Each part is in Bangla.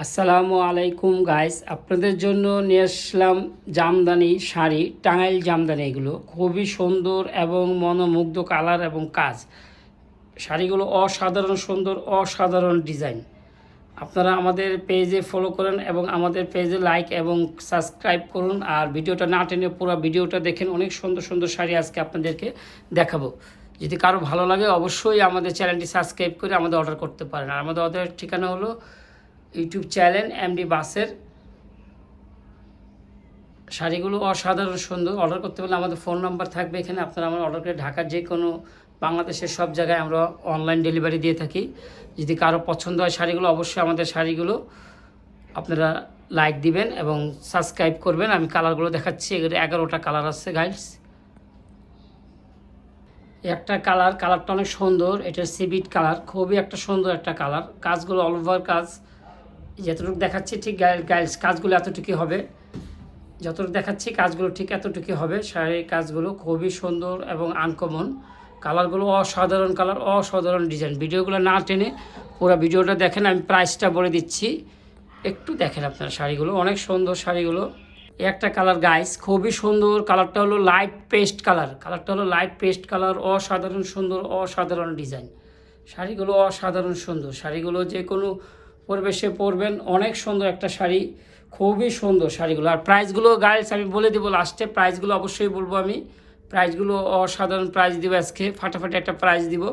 আসসালামু আলাইকুম গাইস, আপনাদের জন্য নিয়ে আসলাম জামদানি শাড়ি, টাঙ্গাইল জামদানি। এগুলো খুবই সুন্দর এবং মনোমুগ্ধ কালার এবং কাজ। শাড়িগুলো অসাধারণ সুন্দর, অসাধারণ ডিজাইন। আপনারা আমাদের পেজে ফলো করেন এবং আমাদের পেজে লাইক এবং সাবস্ক্রাইব করুন। আর ভিডিওটা না টেনে পুরো ভিডিওটা দেখেন, অনেক সুন্দর সুন্দর শাড়ি আজকে আপনাদেরকে দেখাবো। যদি কারো ভালো লাগে অবশ্যই আমাদের চ্যানেলটি সাবস্ক্রাইব করে আমাদের অর্ডার করতে পারেন। আর আমাদের অর্ডারের ঠিকানা হলো ইউটিউব চ্যানেল এমডি বাসের। শাড়িগুলো অসাধারণ সুন্দর। অর্ডার করতে হলে আমাদের ফোন নাম্বার থাকবে এখানে, আপনারা আমার অর্ডার করে ঢাকার যে কোনো, বাংলাদেশের সব জায়গায় আমরা অনলাইন ডেলিভারি দিয়ে থাকি। যদি কারো পছন্দ হয় শাড়িগুলো, অবশ্যই আমাদের শাড়িগুলো আপনারা লাইক দিবেন এবং সাবস্ক্রাইব করবেন। আমি কালারগুলো দেখাচ্ছি, এগুলো 11টা কালার আছে গাইস। একটা কালারটা অনেক সুন্দর, এটা সিবিট কালার, খুবই একটা সুন্দর একটা কালার। কাজগুলো অল ওভার কাজ, যতটুকু দেখাচ্ছি ঠিক গাইস কাজগুলো এতটুকুই হবে। যতটুকু দেখাচ্ছি কাজগুলো ঠিক এতটুকুই হবে। শাড়ির কাজগুলো খুবই সুন্দর এবং আনকমন। কালারগুলো অসাধারণ কালার, অসাধারণ ডিজাইন। ভিডিওগুলো না টেনে পুরো ভিডিওটা দেখেন, আমি প্রাইসটা বলে দিচ্ছি, একটু দেখেন আপনারা। শাড়িগুলো অনেক সুন্দর শাড়িগুলো। একটা কালার গাইস খুবই সুন্দর, কালারটা হলো লাইট পেস্ট কালার। কালারটা হলো লাইট পেস্ট কালার, অসাধারণ সুন্দর, অসাধারণ ডিজাইন। শাড়িগুলো অসাধারণ সুন্দর। শাড়িগুলো যে কোনো পরিবেশে পরবেন, অনেক সুন্দর একটা শাড়ি, খুবই সুন্দর শাড়িগুলো। আর প্রাইসগুলো গাইস আমি বলে দেবো লাস্টে, প্রাইসগুলো অবশ্যই বলবো আমি। প্রাইসগুলো অসাধারণ প্রাইস দিব আজকে, ফাটাফাটি একটা প্রাইস দিব।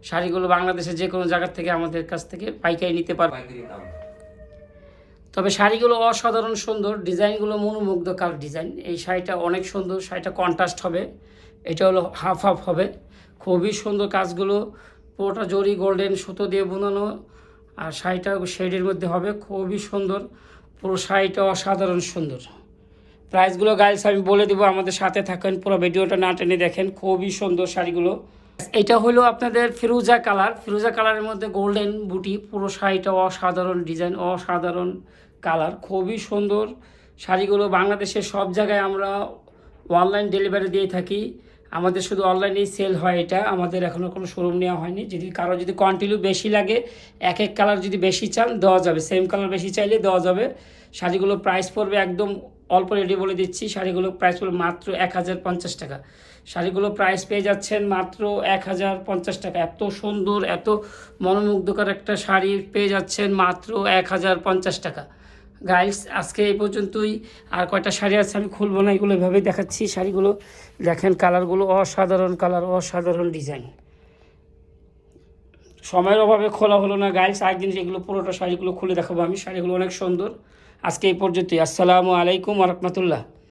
শাড়িগুলো বাংলাদেশের যে কোনো জায়গার থেকে আমাদের কাছ থেকে পাইকারি নিতে পারবে। তবে শাড়িগুলো অসাধারণ সুন্দর, ডিজাইনগুলো মনোমুগ্ধকর ডিজাইন। এই শাড়িটা অনেক সুন্দর, শাড়িটা কন্ট্রাস্ট হবে, এটা হলো হাফ হাফ হবে। খুবই সুন্দর কাজগুলো, পুরোটা জরি গোল্ডেন সুতো দিয়ে বোনানো। আর শাড়িটা শেডের মধ্যে হবে, খুবই সুন্দর। পুরো শাড়িটা অসাধারণ সুন্দর। প্রাইসগুলো গাইস আমি বলে দেবো, আমাদের সাথে থাকেন, পুরো ভিডিওটা না টেনে দেখেন। খুবই সুন্দর শাড়িগুলো। এটা হলো আপনাদের ফিরোজা কালার, ফিরোজা কালারের মধ্যে গোল্ডেন বুটি। পুরো শাড়িটা অসাধারণ ডিজাইন, অসাধারণ কালার, খুবই সুন্দর। শাড়িগুলো বাংলাদেশের সব জায়গায় আমরা অনলাইন ডেলিভারি দিয়ে থাকি। আমাদের শুধু অনলাইনেই সেল হয় এটা, আমাদের এখনও কোনো শোরুম নেওয়া হয়নি। যদি কারো যদি কোয়ান্টিটি বেশি লাগে, এক এক কালার যদি বেশি চান দেওয়া যাবে, সেম কালার বেশি চাইলে দেওয়া যাবে। শাড়িগুলো প্রাইস পড়বে একদম অল্প রেডি বলে দিচ্ছি, শাড়িগুলো প্রাইস পড়বে মাত্র 1050 টাকা। শাড়িগুলো প্রাইস পেয়ে যাচ্ছেন মাত্র 1050 টাকা। এত সুন্দর, এত মনোমুগ্ধকর একটা শাড়ি পেয়ে যাচ্ছেন মাত্র 1050 টাকা। গাইস আজকে এই পর্যন্তই। আর কয়টা শাড়ি আছে আমি খুলবো না, এগুলো এভাবেই দেখাচ্ছি। শাড়িগুলো দেখেন, কালারগুলো অসাধারণ কালার, অসাধারণ ডিজাইন। সময়ের অভাবে খোলা হলো না গাইস, একদিন যেগুলো পুরোটা শাড়িগুলো খুলে দেখাবো আমি। শাড়িগুলো অনেক সুন্দর। আজকে এই পর্যন্তই। আসসালামু আলাইকুম ওয়া রাহমাতুল্লাহ।